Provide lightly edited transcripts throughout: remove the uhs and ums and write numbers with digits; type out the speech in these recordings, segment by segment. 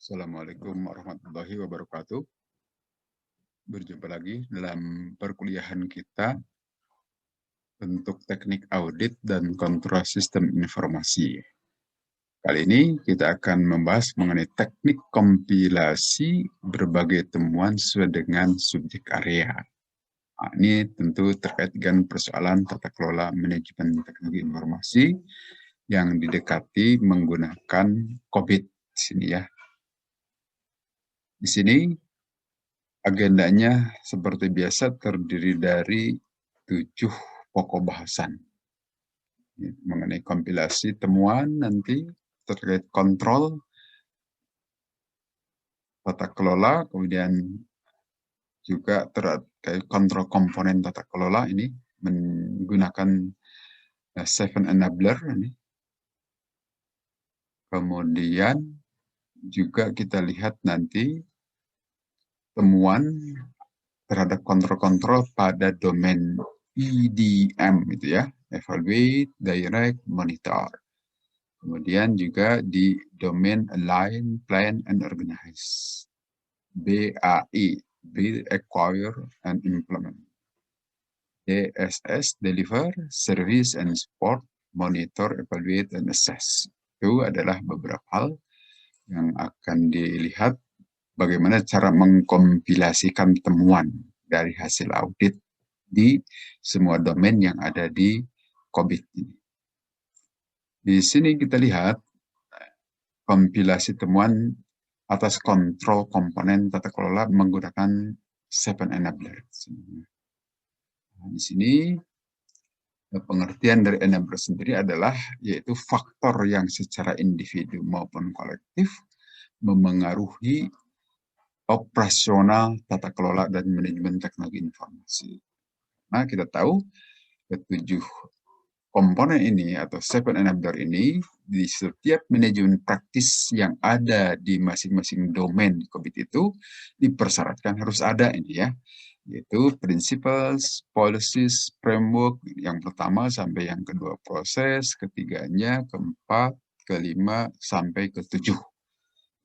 Assalamualaikum warahmatullahi wabarakatuh. Berjumpa lagi dalam perkuliahan kita untuk teknik audit dan kontrol sistem informasi. Kali ini kita akan membahas mengenai teknik kompilasi berbagai temuan sesuai dengan subjek area. Nah, ini tentu terkait dengan persoalan tata kelola manajemen teknologi informasi yang didekati menggunakan COVID di sini ya. Di sini agendanya seperti biasa terdiri dari 7 pokok bahasan. Mengenai kompilasi temuan nanti terkait kontrol, tata kelola, kemudian juga terkait kontrol komponen tata kelola ini menggunakan 7 enabler ini. Kemudian juga kita lihat nanti temuan terhadap kontrol-kontrol pada domain EDM itu ya, evaluate, direct, monitor. Kemudian juga di domain align, plan, and organize. BAI, build, acquire, and implement. DSS, deliver, service, and support, monitor, evaluate, and assess. Itu adalah beberapa hal yang akan dilihat bagaimana cara mengkompilasikan temuan dari hasil audit di semua domain yang ada di COVID ini. Di sini kita lihat kompilasi temuan atas kontrol komponen tata kelola menggunakan 7 enabler. Nah, di sini pengertian dari enabler sendiri adalah yaitu faktor yang secara individu maupun kolektif memengaruhi operasional tata kelola dan manajemen teknologi informasi. Nah, kita tahu ketujuh komponen ini atau 7 enabler ini di setiap manajemen praktis yang ada di masing-masing domain COVID itu dipersyaratkan harus ada ini ya, yaitu principles, policies, framework yang pertama sampai yang kedua proses, ketiganya, keempat, kelima sampai ketujuh.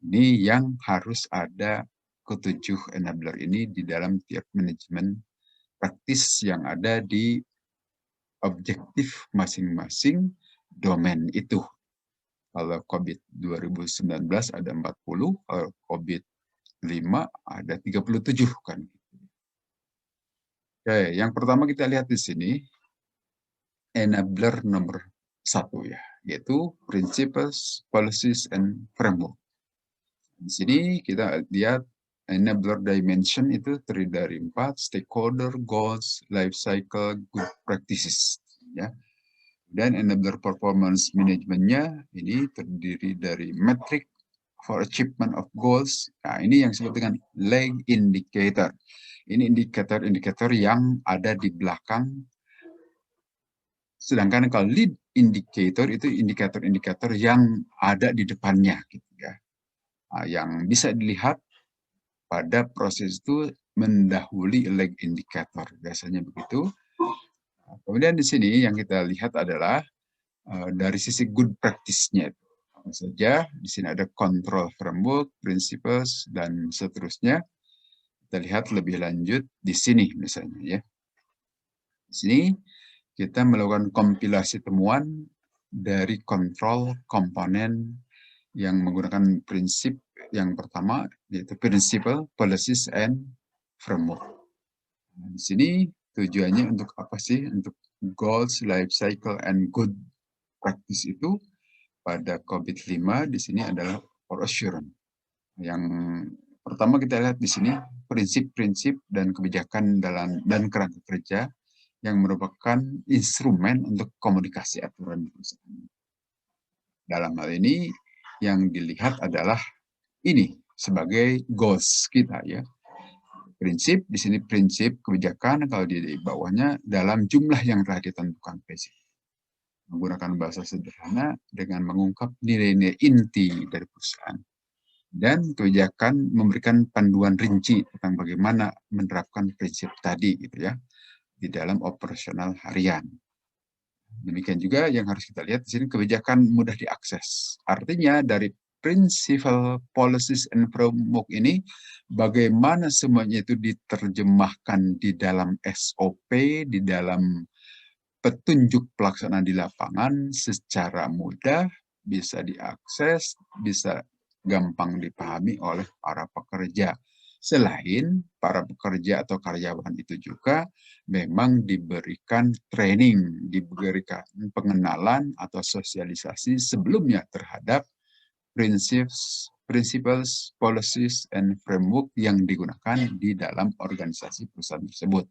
Ini yang harus ada ketujuh enabler ini di dalam tiap manajemen praktis yang ada di objektif masing-masing domain itu. Kalau COVID 2019 ada 40, kalau COVID 5 ada 37 kan. Oke, yang pertama kita lihat di sini enabler nomor 1 ya, yaitu principles, policies, and framework. Di sini kita lihat enabler dimension itu terdiri dari 4, stakeholder, goals, life cycle, good practices. Ya. Dan enabler performance manajemennya ini terdiri dari metric for achievement of goals. Nah, ini yang disebut dengan lag indicator. Ini indikator-indikator yang ada di belakang. Sedangkan kalau lead indicator itu indikator-indikator yang ada di depannya. Gitu ya. Nah, yang bisa dilihat pada proses itu mendahului lag indicator. Biasanya begitu. Nah, kemudian di sini yang kita lihat adalah dari sisi good practice-nya. Saja di sini ada control framework, principles, dan seterusnya. Kita lihat lebih lanjut di sini misalnya ya. Di sini kita melakukan kompilasi temuan dari kontrol komponen yang menggunakan prinsip yang pertama yaitu principle, policies, and framework. Nah, di sini tujuannya untuk apa sih? Untuk goals, life cycle, and good practice itu pada COVID-5 di sini adalah for assurance. Yang pertama kita lihat di sini prinsip-prinsip dan kebijakan dan kerangka kerja yang merupakan instrumen untuk komunikasi aturan perusahaan. Dalam hal ini yang dilihat adalah ini sebagai goals kita ya. Prinsip di sini prinsip kebijakan, kalau di bawahnya dalam jumlah yang telah ditentukan presiden. Menggunakan bahasa sederhana dengan mengungkap nilai-nilai inti dari perusahaan. Dan kebijakan memberikan panduan rinci tentang bagaimana menerapkan prinsip tadi gitu ya di dalam operasional harian. Demikian juga yang harus kita lihat di sini kebijakan mudah diakses. Artinya dari principle, policies, and framework ini bagaimana semuanya itu diterjemahkan di dalam SOP, di dalam petunjuk pelaksanaan di lapangan secara mudah, bisa diakses, bisa gampang dipahami oleh para pekerja. Selain para pekerja atau karyawan itu juga memang diberikan training, diberikan pengenalan atau sosialisasi sebelumnya terhadap principles, policies, and framework yang digunakan di dalam organisasi perusahaan tersebut.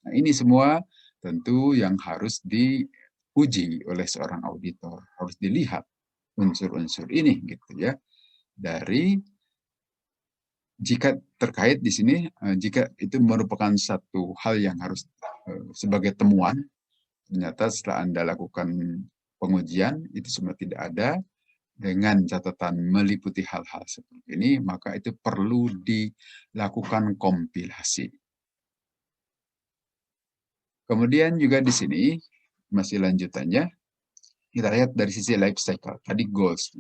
Nah, ini semua tentu yang harus diuji oleh seorang auditor, harus dilihat unsur-unsur ini gitu ya. Dari jika terkait di sini, jika itu merupakan satu hal yang harus sebagai temuan, ternyata setelah Anda lakukan pengujian itu semua tidak ada, dengan catatan meliputi hal-hal seperti ini, maka itu perlu dilakukan kompilasi. Kemudian juga di sini, masih lanjutannya, kita lihat dari sisi life cycle, tadi goals.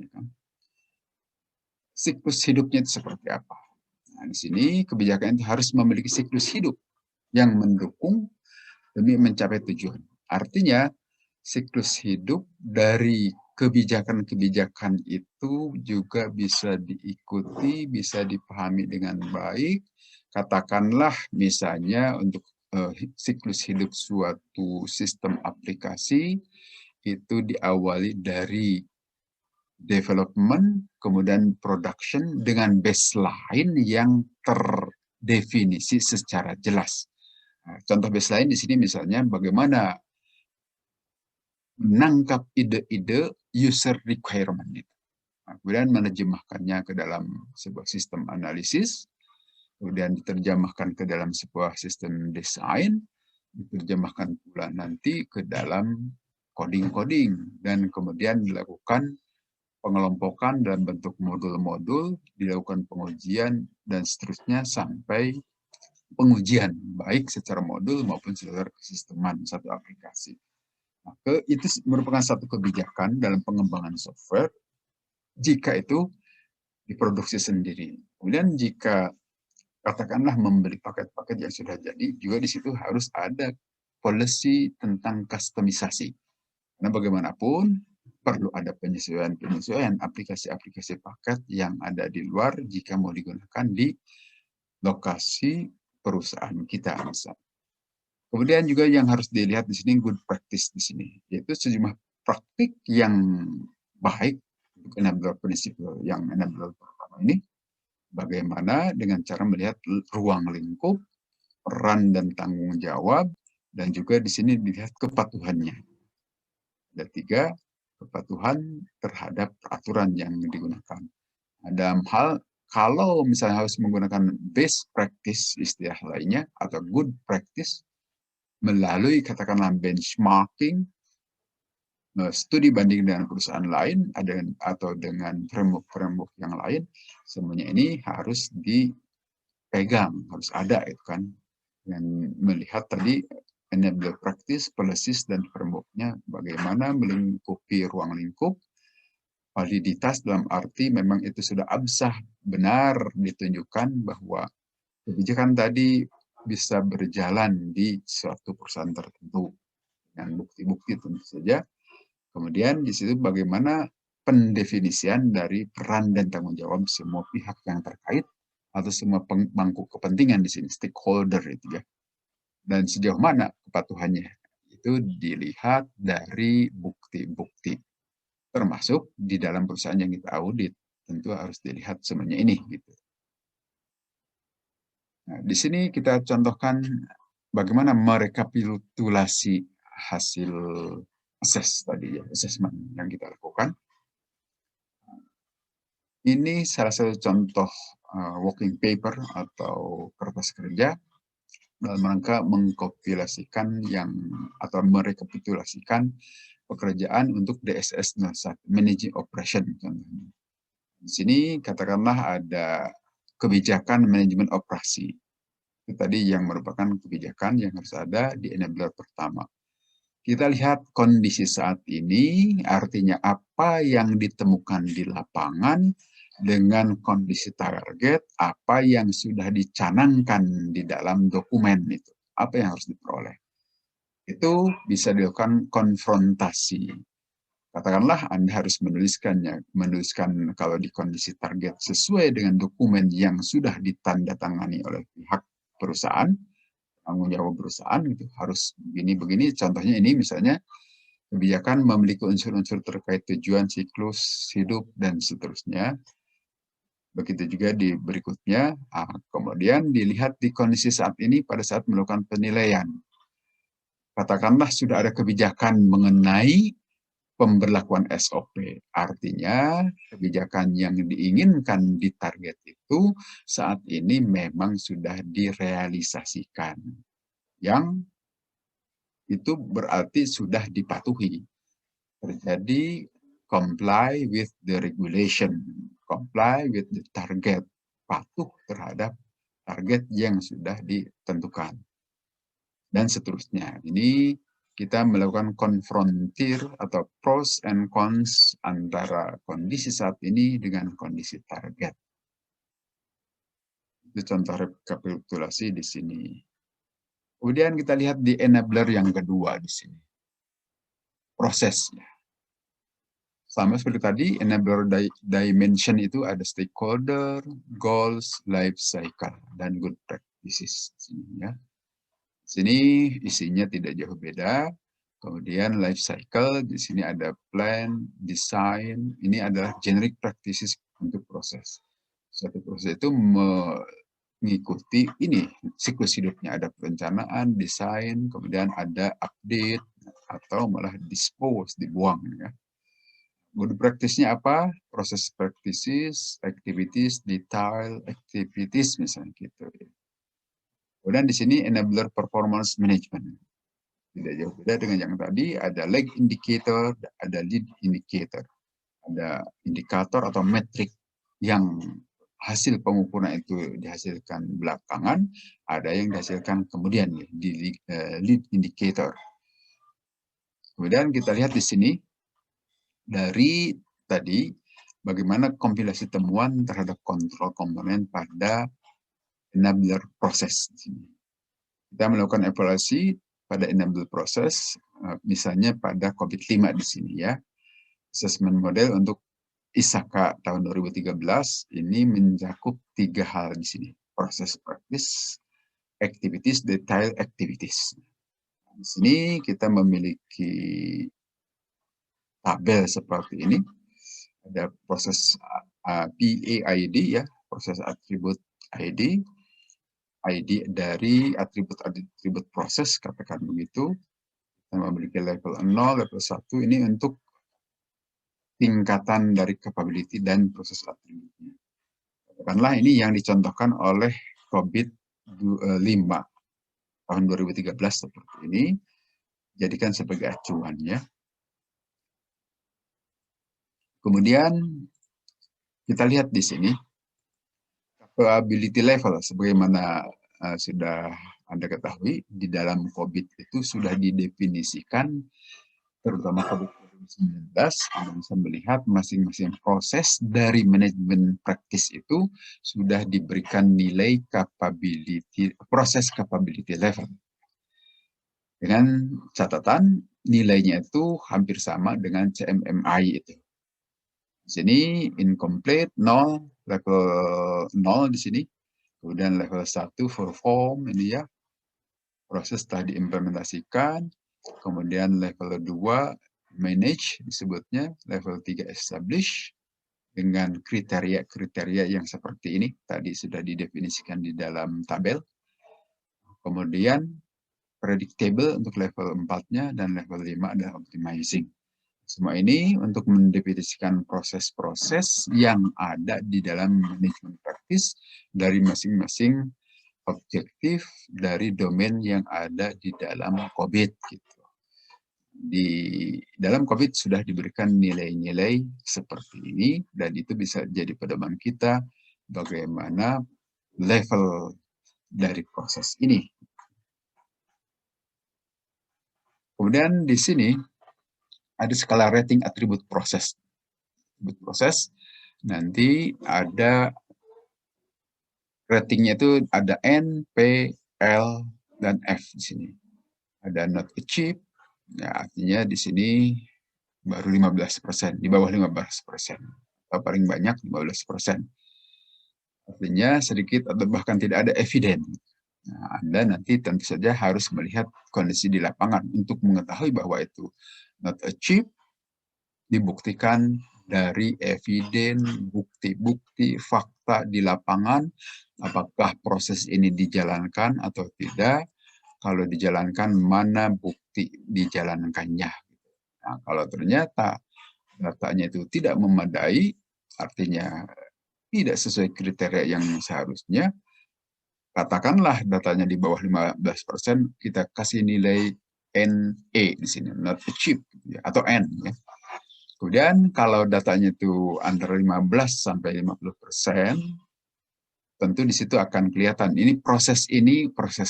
Siklus hidupnya itu seperti apa? Nah, di sini kebijakan itu harus memiliki siklus hidup yang mendukung demi mencapai tujuan. Artinya, siklus hidup dari kebijakan-kebijakan itu juga bisa diikuti, bisa dipahami dengan baik. Katakanlah misalnya untuk siklus hidup suatu sistem aplikasi itu diawali dari development, kemudian production dengan baseline yang terdefinisi secara jelas. Nah, contoh baseline di sini misalnya bagaimana menangkap ide-ide user requirement itu. Nah, kemudian menerjemahkannya ke dalam sebuah sistem analisis, kemudian diterjemahkan ke dalam sebuah sistem desain, diterjemahkan pula nanti ke dalam coding-coding, dan kemudian dilakukan pengelompokan dalam bentuk modul-modul, dilakukan pengujian, dan seterusnya sampai pengujian, baik secara modul maupun secara kesisteman satu aplikasi. Maka itu merupakan satu kebijakan dalam pengembangan software jika itu diproduksi sendiri. Kemudian jika katakanlah membeli paket-paket yang sudah jadi, juga di situ harus ada policy tentang customisasi. Karena bagaimanapun perlu ada penyesuaian aplikasi-aplikasi paket yang ada di luar jika mau digunakan di lokasi perusahaan kita misalnya. Kemudian juga yang harus dilihat di sini good practice di sini, yaitu sejumlah praktik yang baik untuk enabler prinsipal yang enabler pertama ini, bagaimana dengan cara melihat ruang lingkup, peran dan tanggung jawab, dan juga di sini dilihat kepatuhannya. Ada 3, kepatuhan terhadap peraturan yang digunakan. Ada hal kalau misalnya harus menggunakan best practice istilah lainnya atau good practice, melalui katakanlah benchmarking, studi banding dengan perusahaan lain atau dengan framework yang lain, semuanya ini harus dipegang, harus ada itu kan. Dan melihat tadi enabler practice, policies, dan framework-nya bagaimana melingkupi ruang lingkup, validitas dalam arti memang itu sudah absah, benar ditunjukkan bahwa kebijakan tadi bisa berjalan di suatu perusahaan tertentu dengan bukti-bukti tentu saja. Kemudian di situ bagaimana pendefinisian dari peran dan tanggung jawab semua pihak yang terkait atau semua pemangku kepentingan di sini, stakeholder itu ya. Dan sejauh mana kepatuhannya itu dilihat dari bukti-bukti. Termasuk di dalam perusahaan yang kita audit, tentu harus dilihat semuanya ini gitu. Nah, di sini kita contohkan bagaimana merekapitulasi hasil assessment yang kita lakukan. Ini salah satu contoh working paper atau kertas kerja dalam rangka mengkompilasikan atau merekapitulasikan pekerjaan untuk DSS 01, Managing Operation contohnya. Di sini katakanlah ada kebijakan manajemen operasi. Itu tadi yang merupakan kebijakan yang harus ada di enabler pertama. Kita lihat kondisi saat ini, artinya apa yang ditemukan di lapangan dengan kondisi target, apa yang sudah dicanangkan di dalam dokumen itu, apa yang harus diperoleh. Itu bisa dilakukan konfrontasi. Katakanlah Anda harus menuliskan kalau di kondisi target sesuai dengan dokumen yang sudah ditandatangani oleh pihak perusahaan, tanggung jawab perusahaan itu harus begini-begini. Contohnya ini misalnya kebijakan memiliki unsur-unsur terkait tujuan, siklus hidup, dan seterusnya. Begitu juga di berikutnya. Kemudian dilihat di kondisi saat ini pada saat melakukan penilaian. Katakanlah sudah ada kebijakan mengenai pemberlakuan SOP. Artinya kebijakan yang diinginkan di target itu saat ini memang sudah direalisasikan. Yang itu berarti sudah dipatuhi. Terjadi comply with the regulation, comply with the target, patuh terhadap target yang sudah ditentukan. Dan seterusnya. Ini kita melakukan konfrontir atau pros and cons antara kondisi saat ini dengan kondisi target. Itu contoh rekapitulasi di sini. Kemudian kita lihat di enabler yang kedua di sini. Prosesnya. Sama seperti tadi, enabler dimension itu ada stakeholder, goals, life cycle, dan good practices. Ya. Sini isinya tidak jauh beda. Kemudian life cycle, di sini ada plan, design, ini adalah generic practices untuk proses. Suatu proses itu mengikuti ini, siklus hidupnya. Ada perencanaan, desain, kemudian ada update, atau malah dispose, dibuang. Ya. Good practice-nya apa? Proses practices, activities, detail, activities, misalnya gitu. Kemudian di sini enabler performance management. Tidak jauh beda dengan yang tadi, ada lag indicator, ada lead indicator. Ada indikator atau metrik yang hasil pengukuran itu dihasilkan belakangan, ada yang dihasilkan kemudian di lead indicator. Kemudian kita lihat di sini, dari tadi, bagaimana kompilasi temuan terhadap kontrol komponen pada enabler proses. Kita melakukan evaluasi pada enabler proses, misalnya pada COVID-5 di sini ya. Assessment model untuk ISAKA tahun 2013 ini mencakup 3 hal di sini. Proses praktis, activities, detail activities. Di sini kita memiliki tabel seperti ini. Ada proses PAID ya, proses atribut ID, ID dari atribut proses, katakan begitu. Kita memiliki level 0, level 1 ini untuk tingkatan dari capability dan proses atributnya. Katakanlah ini yang dicontohkan oleh COVID-5 tahun 2013 seperti ini. Jadikan sebagai acuan ya. Kemudian kita lihat di sini capability level sebagaimana sudah Anda ketahui di dalam COVID itu sudah didefinisikan, terutama COVID-19, Anda bisa melihat masing-masing proses dari manajemen praktis itu sudah diberikan nilai capability, proses capability level. Dengan catatan nilainya itu hampir sama dengan CMMI itu. Di sini incomplete 0, level 0 di sini. Kemudian level 1 perform ini ya. Proses telah diimplementasikan. Kemudian level 2 manage disebutnya, level 3 establish dengan kriteria-kriteria yang seperti ini tadi sudah didefinisikan di dalam tabel. Kemudian predictable untuk level 4-nya dan level 5 adalah optimizing. Semua ini untuk mendefinisikan proses-proses yang ada di dalam manajemen praktis dari masing-masing objektif dari domain yang ada di dalam COVID. Gitu. Di dalam COVID sudah diberikan nilai-nilai seperti ini, dan itu bisa jadi pedoman kita bagaimana level dari proses ini. Kemudian di sini ada skala rating atribut proses. Atribut proses nanti ada ratingnya itu ada N, P, L, dan F di sini. Ada not achieved, ya artinya di sini baru 15%, di bawah 15%. Atau paling banyak 15%. Artinya sedikit atau bahkan tidak ada eviden. Nah, Anda nanti tentu saja harus melihat kondisi di lapangan untuk mengetahui bahwa itu not achieved, dibuktikan dari eviden, bukti-bukti, fakta di lapangan, apakah proses ini dijalankan atau tidak. Kalau dijalankan, mana bukti dijalankannya. Nah, kalau ternyata datanya itu tidak memadai, artinya tidak sesuai kriteria yang seharusnya, katakanlah datanya di bawah 15%, kita kasih nilai NE di sini, not achieved, atau N. Ya. Kemudian kalau datanya itu antara 15 sampai 50%, tentu di situ akan kelihatan ini proses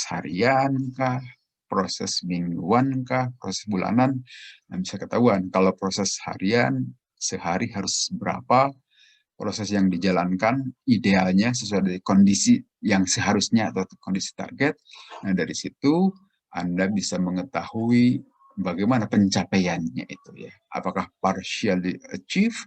harian kah, proses mingguan kah, proses bulanan. Nah, bisa ketahuan kalau proses harian sehari harus berapa, proses yang dijalankan idealnya sesuai dengan kondisi yang seharusnya atau kondisi target. Nah, dari situ Anda bisa mengetahui bagaimana pencapaiannya itu ya. Apakah partially achieve?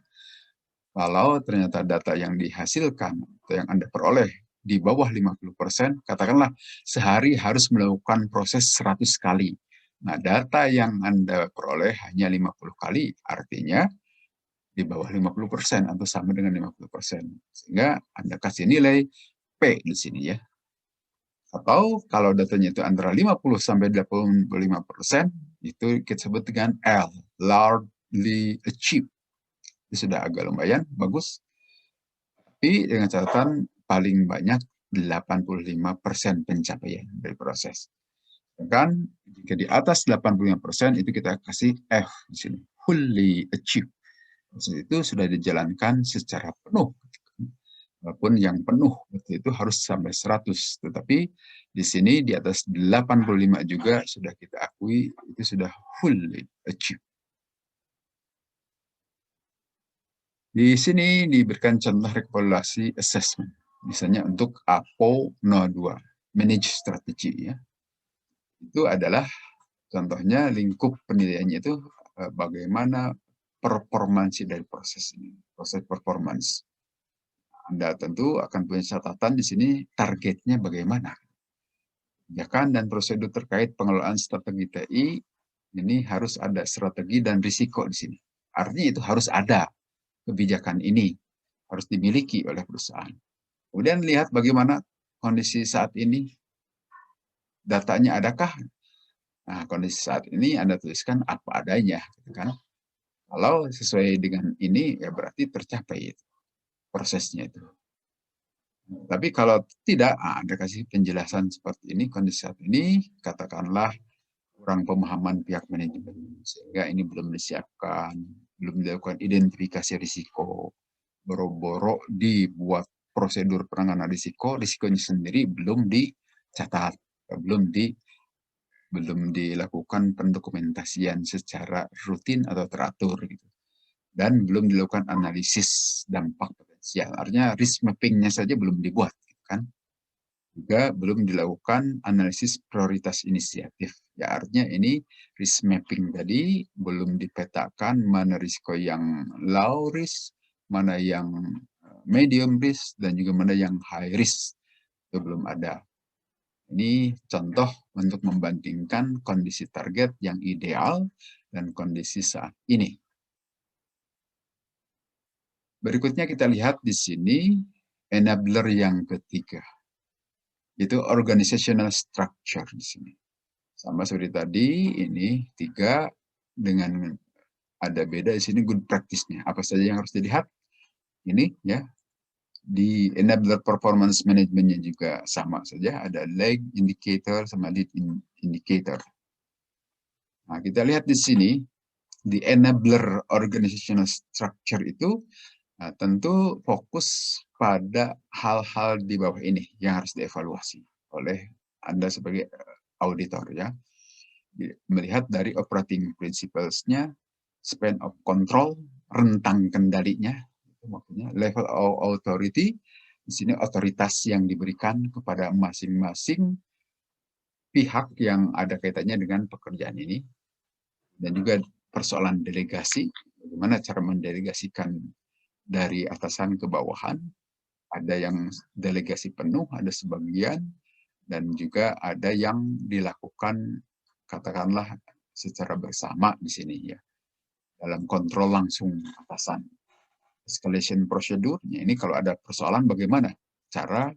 Kalau ternyata data yang dihasilkan atau yang Anda peroleh di bawah 50%, katakanlah sehari harus melakukan proses 100 kali. Nah, data yang Anda peroleh hanya 50 kali, artinya di bawah 50% atau sama dengan 50%. Sehingga Anda kasih nilai P di sini ya. Atau kalau datanya itu antara 50 sampai 85%, itu kita sebut dengan L, largely achieved. Itu sudah agak lumayan, bagus. Tapi dengan catatan paling banyak 85% pencapaian dari proses. Sedangkan jika di atas 85% itu kita kasih F di sini, fully achieved. Proses itu sudah dijalankan secara penuh. Walaupun yang penuh itu harus sampai 100. Tetapi di sini di atas 85 juga sudah kita akui itu sudah fully achieved. Di sini diberikan contoh rekapitulasi assessment. Misalnya untuk APO 02, manage strategi ya. Itu adalah contohnya lingkup penilaiannya itu bagaimana performansi dari proses ini, proses performance. Anda tentu akan punya catatan di sini targetnya bagaimana. Kebijakan dan prosedur terkait pengelolaan strategi TI ini harus ada strategi dan risiko di sini. Artinya itu harus ada kebijakan ini, harus dimiliki oleh perusahaan. Kemudian lihat bagaimana kondisi saat ini, datanya adakah? Nah, kondisi saat ini Anda tuliskan apa adanya, gitu kan? Kalau sesuai dengan ini, ya berarti tercapai itu, prosesnya itu. Tapi kalau tidak, Anda kasih penjelasan seperti ini, kondisi saat ini, katakanlah kurang pemahaman pihak manajemen, sehingga ini belum disiapkan, belum dilakukan identifikasi risiko, boro-boro dibuat prosedur penanganan risiko, risikonya sendiri belum dicatat, belum dilakukan pendokumentasian secara rutin atau teratur gitu. Dan belum dilakukan analisis dampak potensial. Artinya risk mapping-nya saja belum dibuat gitu kan. Juga belum dilakukan analisis prioritas inisiatif. Ya artinya ini risk mapping tadi belum dipetakan mana risiko yang low risk, mana yang medium risk, dan juga mana yang high risk. Itu belum ada. Ini contoh untuk membandingkan kondisi target yang ideal dan kondisi saat ini. Berikutnya kita lihat di sini enabler yang ketiga. Itu organizational structure di sini. Sama seperti tadi, ini 3 dengan ada beda di sini good practice-nya. Apa saja yang harus dilihat? Ini ya. Di enabler performance management-nya juga sama saja, ada lag indicator sama lead indicator. Nah, kita lihat di sini, di enabler organizational structure itu tentu fokus pada hal-hal di bawah ini yang harus dievaluasi oleh Anda sebagai auditor ya. melihat dari operating principles-nya, span of control, rentang kendalinya, maksudnya level of authority, di sini otoritas yang diberikan kepada masing-masing pihak yang ada kaitannya dengan pekerjaan ini, dan juga persoalan delegasi, bagaimana cara mendelegasikan dari atasan ke bawahan, ada yang delegasi penuh, ada sebagian, dan juga ada yang dilakukan katakanlah secara bersama di sini ya, dalam kontrol langsung atasan. Escalation procedure-nya ini kalau ada persoalan bagaimana cara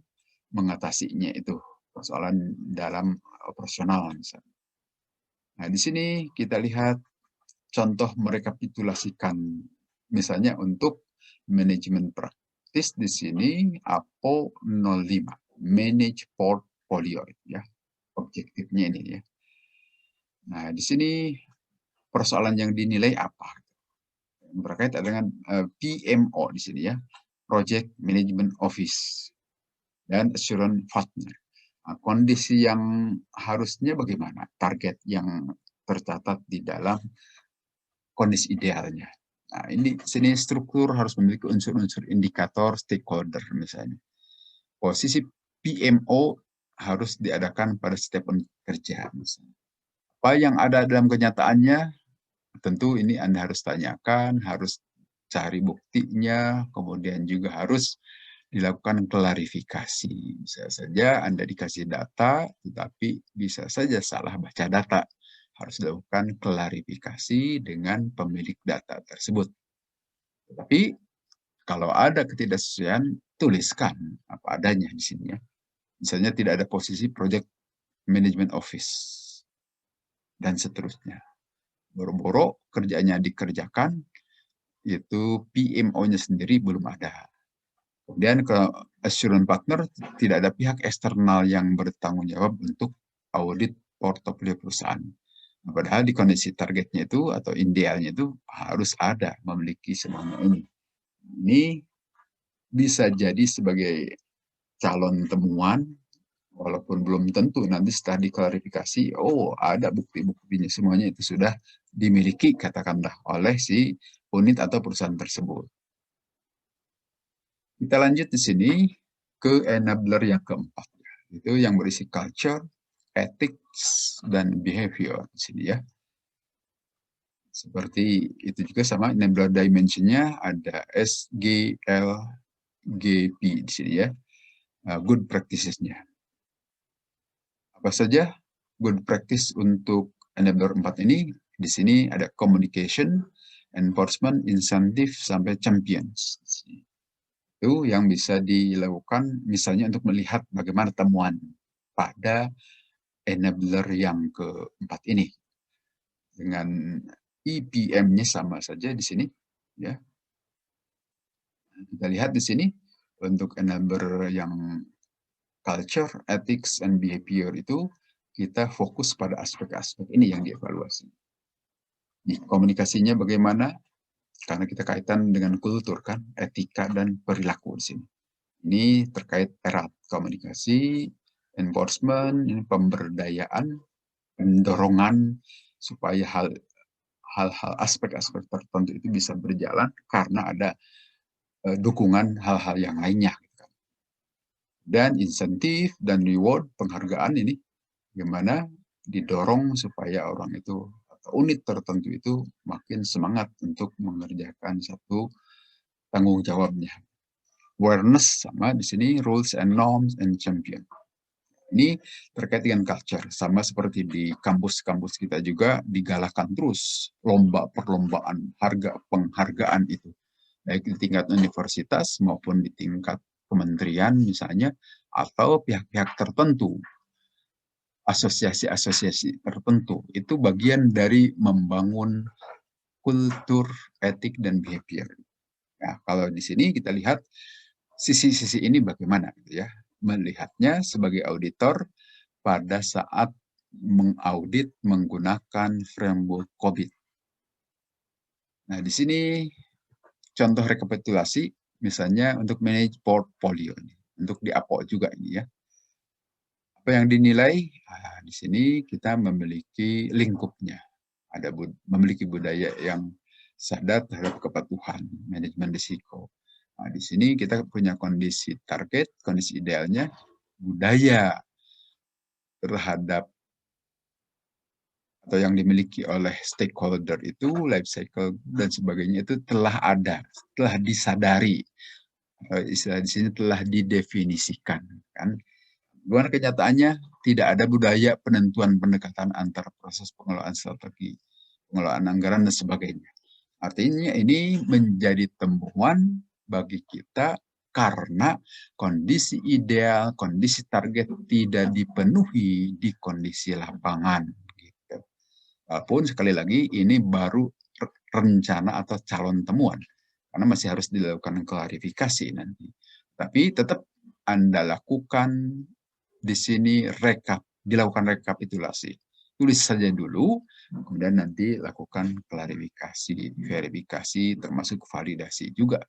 mengatasinya itu, persoalan dalam operasional misalnya. Nah, di sini kita lihat contoh merekapitulasikan misalnya untuk manajemen praktis di sini APO 05, manage portfolio ya. Objektifnya ini ya. Nah, di sini persoalan yang dinilai apa? Berkaitan dengan PMO di sini ya, Project Management Office dan Assurance Partner. Nah, kondisi yang harusnya bagaimana? Target yang tercatat di dalam kondisi idealnya. Nah, ini sini struktur harus memiliki unsur-unsur indikator stakeholder misalnya. Posisi PMO harus diadakan pada setiap kerja misalnya. Apa yang ada dalam kenyataannya, tentu ini Anda harus tanyakan, harus cari buktinya, kemudian juga harus dilakukan klarifikasi. Bisa saja Anda dikasih data, tetapi bisa saja salah baca data. Harus dilakukan klarifikasi dengan pemilik data tersebut. Tetapi kalau ada ketidaksesuaian, tuliskan apa adanya di sini ya. Misalnya tidak ada posisi Project Management Office, dan seterusnya. Boro-boro kerjanya dikerjakan, itu PMO-nya sendiri belum ada. Kemudian ke assurance partner, tidak ada pihak eksternal yang bertanggung jawab untuk audit portofolio perusahaan. Padahal di kondisi targetnya itu atau idealnya itu harus ada, memiliki semuanya ini. Ini bisa jadi sebagai calon temuan, walaupun belum tentu nanti setelah diklarifikasi, oh ada bukti-buktinya semuanya itu sudah dimiliki katakanlah oleh si unit atau perusahaan tersebut. Kita lanjut di sini ke enabler yang keempat, itu yang berisi culture, ethics, dan behavior di sini ya. Seperti itu juga sama enabler dimensionnya ada S, G, L, G, P di sini ya. Good practices-nya. Apa saja good practice untuk enabler 4 ini? Di sini ada communication, enforcement, incentive, sampai champions. Itu yang bisa dilakukan misalnya untuk melihat bagaimana temuan pada enabler yang keempat ini. Dengan EPM-nya sama saja di sini. Ya. Kita lihat di sini untuk enabler yang culture, ethics, and behavior itu kita fokus pada aspek-aspek ini yang dievaluasi. Nih, komunikasinya bagaimana? Karena kita kaitan dengan kultur kan, etika dan perilaku di sini. Ini terkait erat komunikasi, enforcement, ini pemberdayaan, pendorongan supaya hal-hal aspek-aspek tertentu itu bisa berjalan karena ada dukungan hal-hal yang lainnya. Dan insentif dan reward, penghargaan ini gimana didorong supaya orang itu atau unit tertentu itu makin semangat untuk mengerjakan satu tanggung jawabnya. Awareness sama di sini rules and norms and champion. Ini terkait dengan culture, sama seperti di kampus-kampus kita juga digalakkan terus lomba perlombaan, harga penghargaan itu. Baik di tingkat universitas maupun di tingkat kementerian misalnya, atau pihak-pihak tertentu, asosiasi-asosiasi tertentu. Itu bagian dari membangun kultur, etik, dan behavior. Nah, kalau di sini kita lihat sisi-sisi ini bagaimana gitu ya. Melihatnya sebagai auditor pada saat mengaudit menggunakan framework COVID. Nah, di sini contoh rekapitulasi misalnya untuk manage portfolio ini, untuk di APO juga ini ya. Apa yang dinilai? Di sini kita memiliki lingkupnya. Memiliki budaya yang sadar terhadap kepatuhan, manajemen risiko. Di sini kita punya kondisi target, kondisi idealnya, budaya terhadap atau yang dimiliki oleh stakeholder itu, life cycle dan sebagainya itu telah ada, telah disadari. Istilah di sini telah didefinisikan, kan? Bukan kenyataannya tidak ada budaya penentuan pendekatan antar proses pengelolaan strategi, pengelolaan anggaran dan sebagainya. Artinya ini menjadi temuan bagi kita karena kondisi ideal, kondisi target tidak dipenuhi di kondisi lapangan. Gitu. Walaupun sekali lagi ini baru rencana atau calon temuan, karena masih harus dilakukan klarifikasi nanti. Tapi tetap Anda lakukan di sini dilakukan rekapitulasi. Tulis saja dulu, kemudian nanti lakukan klarifikasi, verifikasi, termasuk validasi juga